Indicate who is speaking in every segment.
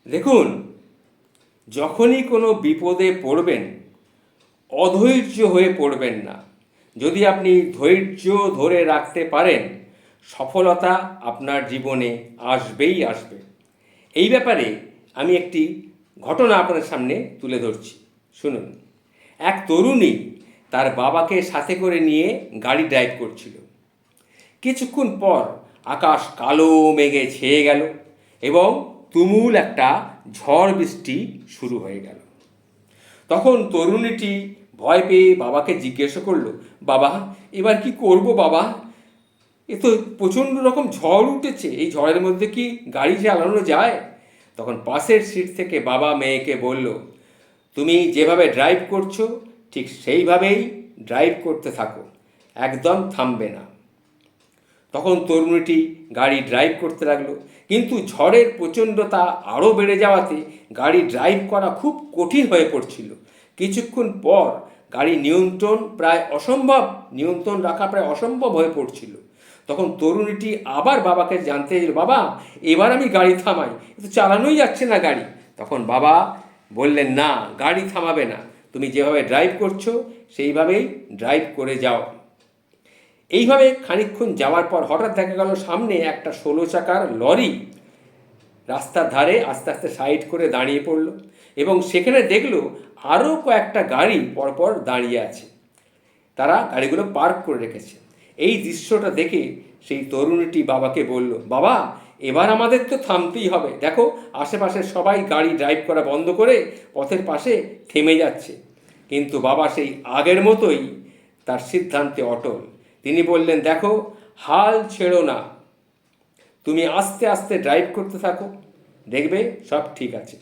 Speaker 1: দেখুন, যখনই কোনো বিপদে পড়বেন অধৈর্য হয়ে পড়বেন না। যদি আপনি ধৈর্য ধরে রাখতে পারেন, সফলতা আপনার জীবনে আসবেই আসবে। এই ব্যাপারে আমি একটি ঘটনা আপনার সামনে তুলে ধরছি, শুনুন। এক তরুণী তার বাবাকে সাথে করে নিয়ে গাড়ি ড্রাইভ করছিল। কিছুক্ষণ পর আকাশ কালো মেঘে ছেয়ে গেল এবং তুমুল একটা ঝড় বৃষ্টি শুরু হয়ে গেল। তখন তরুণীটি ভয় পেয়ে বাবাকে জিজ্ঞাসা করলো, বাবা, এবার কি করব বাবা? এ তো প্রচণ্ড রকম ঝড় উঠেছে, এই ঝড়ের মধ্যে কি গাড়ি চালানো যায়? তখন পাশের সিট থেকে বাবা মেয়েকে বলল, তুমি যেভাবে ড্রাইভ করছো ঠিক সেইভাবেই ড্রাইভ করতে থাকো, একদম থামবে না। তখন তরুণীটি গাড়ি ড্রাইভ করতে লাগলো, কিন্তু ঝড়ের প্রচণ্ডতা আরও বেড়ে যাওয়াতে গাড়ি ড্রাইভ করা খুব কঠিন হয়ে পড়ছিল। কিছুক্ষণ পর গাড়ি নিয়ন্ত্রণ রাখা প্রায় অসম্ভব হয়ে পড়ছিল। তখন তরুণীটি আবার বাবাকে জানতে চাইল, বাবা, এবার আমি গাড়ি থামাই, তো চালানোই যাচ্ছে না গাড়ি। তখন বাবা বললেন, না, গাড়ি থামাবে না, তুমি যেভাবে ড্রাইভ করছো সেইভাবেই ড্রাইভ করে যাও। এইভাবে খানিকক্ষণ যাওয়ার পর হঠাৎ দেখা গেল সামনে একটা 16 চাকার লরি রাস্তার ধারে আস্তে আস্তে সাইড করে দাঁড়িয়ে পড়ল এবং সেখানে দেখলো আরও কয়েকটা গাড়ি পরপর দাঁড়িয়ে আছে। তারা গাড়িগুলো পার্ক করে রেখেছে। এই দৃশ্যটা দেখে সেই তরুণীটি বাবাকে বলল, বাবা, এবার আমাদের তো থামতেই হবে, দেখো আশেপাশে সবাই গাড়ি ড্রাইভ করা বন্ধ করে পথের পাশে থেমে যাচ্ছে। কিন্তু বাবা সেই আগের মতোই তার সিদ্ধান্তে অটল। তিনি বললেন, দেখো, হাল ছেড়ো না, তুমি আস্তে আস্তে ড্রাইভ করতে থাকো, দেখবে সব ঠিক আছে।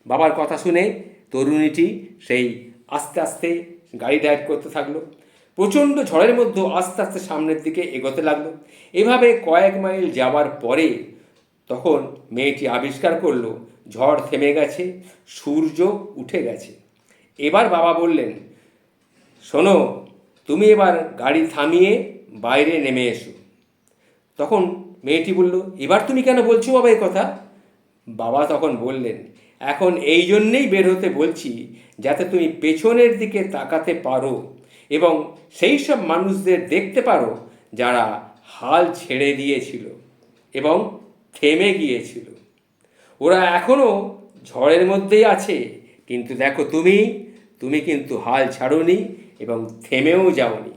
Speaker 1: বাবার কথা শুনে তরুণীটি সেই আস্তে আস্তে গাড়ি ড্রাইভ করতে থাকলো। প্রচণ্ড ঝড়ের মধ্যে আস্তে আস্তে সামনের দিকে এগোতে লাগলো। এভাবে কয়েক মাইল যাওয়ার পরে তখন মেয়েটি আবিষ্কার করলো ঝড় থেমে গেছে, সূর্য উঠে গেছে। এবার বাবা বললেন, শোনো, তুমি এবার গাড়ি থামিয়ে বাইরে নেমে এসো। তখন মেয়েটি বলল, এবার তুমি কেন বলছো বাবা এই কথা? বাবা তখন বললেন, এখন এই জন্যেই বের হতে বলছি যাতে তুমি পেছনের দিকে তাকাতে পারো এবং সেই সব মানুষদের দেখতে পারো যারা হাল ছেড়ে দিয়েছিল এবং থেমে গিয়েছিল। ওরা এখনও ঝড়ের মধ্যেই আছে, কিন্তু দেখো, তুমি কিন্তু হাল ছাড়োনি এবং থেমেও যাওনি।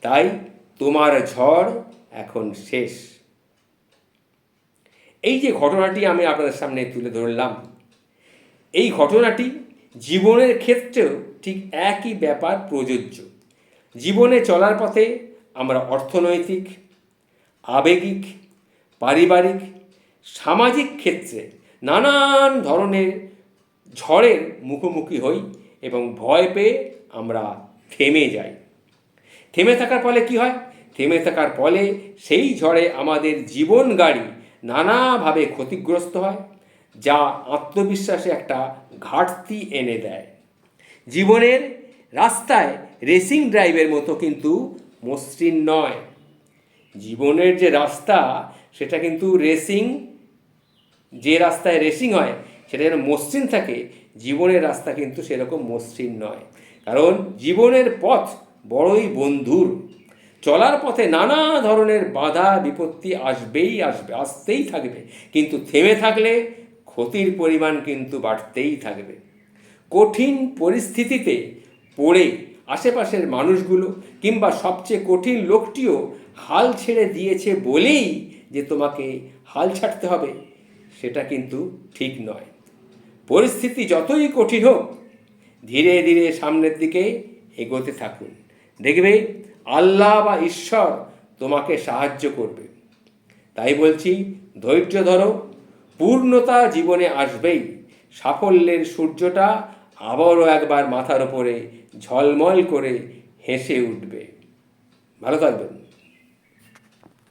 Speaker 1: তাই তোমার ঝড় এখন শেষ। এই যে ঘটনাটি আমি আপনাদের সামনে তুলে ধরলাম, এই ঘটনাটি জীবনের ক্ষেত্রেও ঠিক একই ব্যাপার প্রযোজ্য। জীবনে চলার পথে আমরা অর্থনৈতিক, আবেগিক, পারিবারিক, সামাজিক ক্ষেত্রে নানান ধরনের ঝড়ের মুখোমুখি হই এবং ভয় পেয়ে আমরা থেমে যাই। থেমে থাকার ফলে কি হয়? থেমে থাকার ফলে সেই ঝড়ে আমাদের জীবন গাড়ি নানাভাবে ক্ষতিগ্রস্ত হয়, যা আত্মবিশ্বাসে একটা ঘাটতি এনে দেয়। জীবনের রাস্তায় রেসিং ড্রাইভের মতো কিন্তু মসৃণ নয়। জীবনের যে রাস্তা সেটা কিন্তু যে রাস্তায় রেসিং হয় সেটা যেন মসৃণ থাকে, জীবনের রাস্তা কিন্তু সেরকম মসৃণ নয়। কারণ জীবনের পথ বড়ই বন্ধুর। চলার পথে নানা ধরনের বাধা বিপত্তি আসতেই থাকবে, কিন্তু থেমে থাকলে ক্ষতির পরিমাণ কিন্তু বাড়তেই থাকবে। কঠিন পরিস্থিতিতে পড়ে আশেপাশের মানুষগুলো কিংবা সবচেয়ে কঠিন লোকটিও হাল ছেড়ে দিয়েছে বলেই যে তোমাকে হাল ছাড়তে হবে সেটা কিন্তু ঠিক নয়। পরিস্থিতি যতই কঠিন হোক, ধীরে ধীরে সামনের দিকে এগোতে থাকুন, দেখবে আল্লাহ বা ঈশ্বর তোমাকে সাহায্য করবে। তাই বলছি, ধৈর্য ধরো, পূর্ণতা জীবনে আসবেই। সাফল্যের সূর্যটা আবারও একবার মাথার ওপরে ঝলমল করে হেসে উঠবে। ভালো থাকবেন।